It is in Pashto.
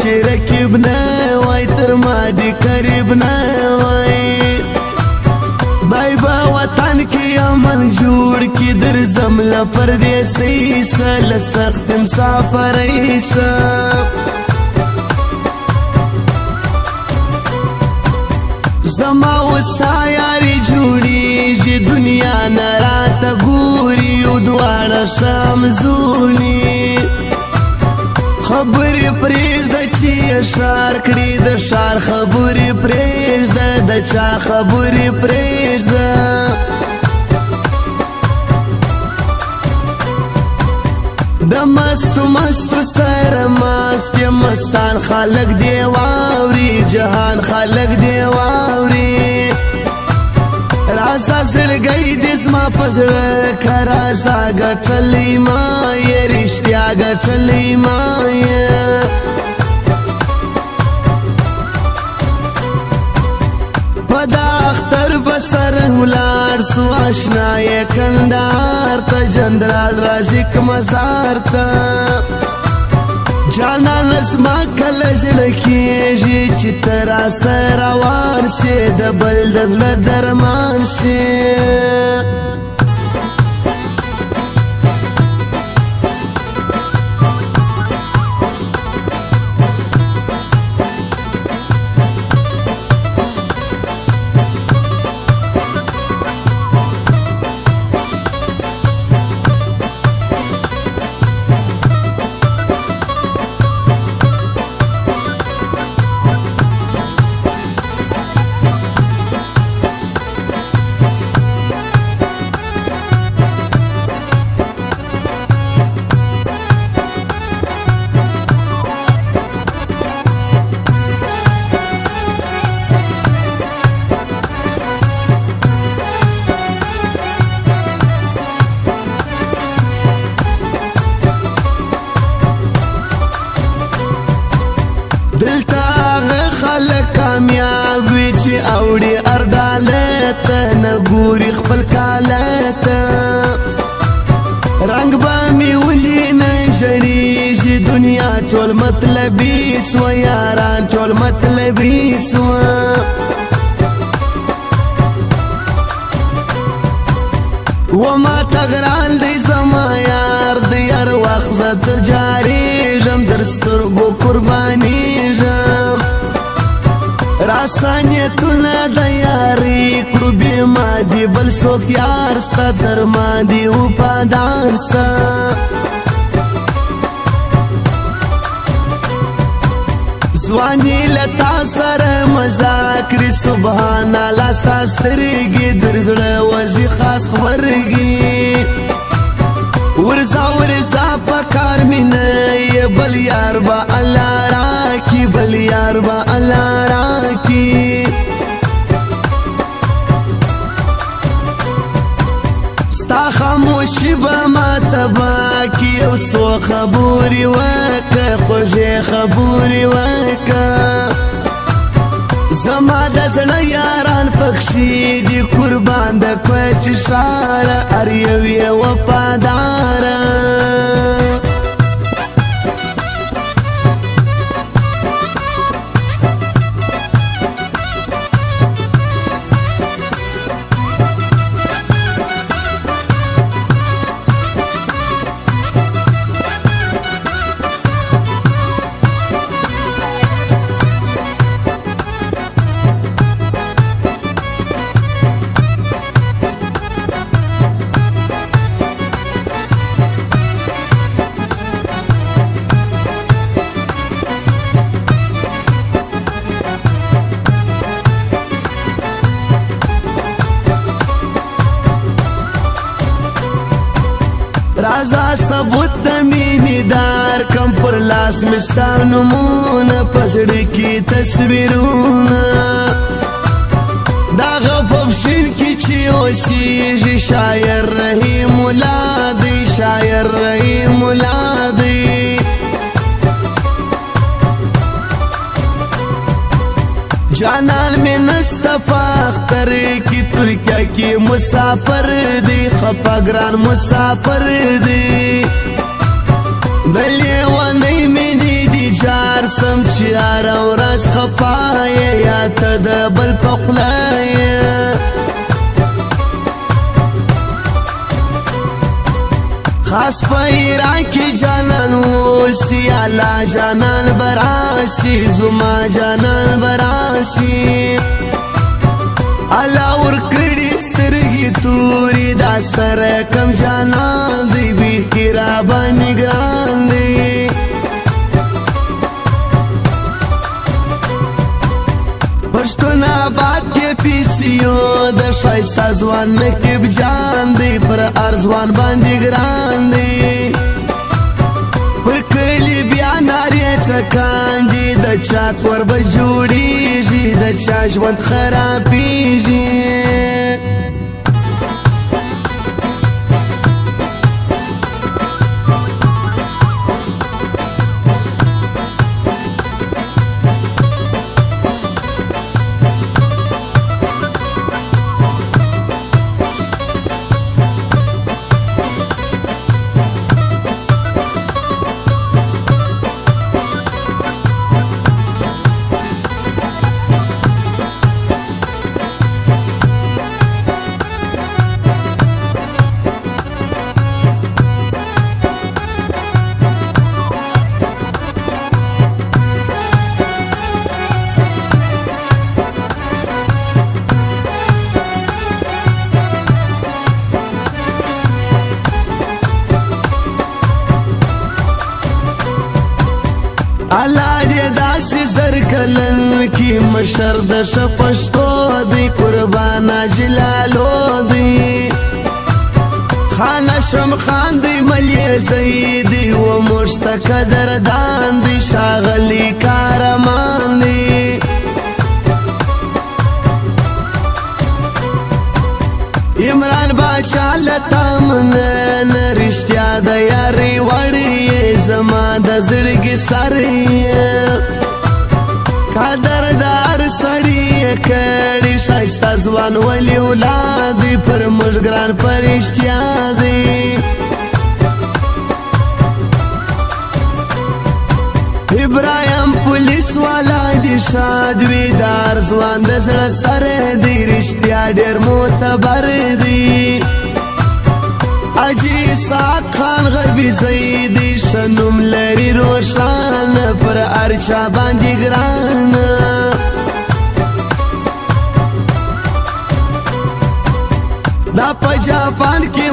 چې رکیب نه وای تر ما دی قریب نه وای بای با وطن کې امن جوړ کې درځم له پردیسۍ له سخت مسافرۍ زما وستا یاري جوړیږي دنیا نه راته ګوري یو دواړه سمزولي خبرې پرېږده چې اشار کړي د ښار خبرې پرېږده د چا خبرې پرېږده د مستو مستو سره مست مستان خلق دی واوري جهان خلق دی واوري رازا زړګی دې زما په زړه که رازا ګټلی ما یې رښتیا ګټلی ما یې په دا اختر به سره ولاړ سو اشنا یې کندهار ته جندرال راځي که مزار ته جانانه زما کله زړه کېږي چې ته راسره روان سې د بل د زړه درمان سې دلته هغه خلک کامیاب وي چې اوړي ارداله ته نه ګوري خپل کاله ته رنګ به مې ولي نه ژړېږي دنیا ټول مطلبي سوه یاران ټول مطلبي سوه و ما ته ګران دی زما یار دی هر وخت زه در جارېږم در سترګو قربانېږم راسانیتونه د یارۍ کړو بې ما دي بل څوک یار ستا در ما دي وفادار ستا ځواني له تا سره مزاح کړي سبحان الله ستا سترګې در زړه وځي خاص غبرګي ورځه ورځه په کار مې نه یې بل یار به الله راکي بل یار به الله راکي ستا خاموشي به ماته باکي یو څو خبرې وکړه خوږې خبرې وکړه زما د زړه یاران پکښې دي قربان د کوټې ښاره هر یو یې وفاداره رازا ثبوت د مینې دار کم پر لاس مې ستا نومونه په زړه کې تصویرونه دغه پفشین کې چې اوسېږي شاعر رحیم الله دی شاعر رحیم الله دی جانان میں نستا فاختر کی ترکیا کی مسافر دی خفاگران مسافر دی دلی ونی میں دی جار سم چې هر ورځ خفا یې یا ته د بل په خوله یې خاص په ایران کې جانان اوسي الله جانان براسي زما جانان براسي الله ورکړي سترګې تورې دا سره کم جانان دی بیخي را باندې ګران دی پښتون آباد کې پیسیو د ښایسته ځوان نقیب جان دی پر ارزوان باندې ګران دی پر کلي بیا نارې ټکان دي د چا کور به جوړېږي د چا ژوند خرابېږي الله دې داسې زر کلن کې مشر د ښه پښتو دی قربان جلالو دی خان هاشم خان دی ملي زیدي و موږ ته قدردان دی ښاغلي کارمان دی عمران باچا لتا منن رښتیا د یاري وړي زما د زړګي سر قدردار سړی کړي ښایسته ځوان ولي اولاد پر موږ ګران پرښتیا دی ابراهیم پولیس والا دی شاد وی دار ځوان د زړه سره دی رښتیا ډېر معتبر دی اجي اسحاق خان غربي زیدي شنوم لري روشان پر ارچا باندې ګران دا په جاپان کې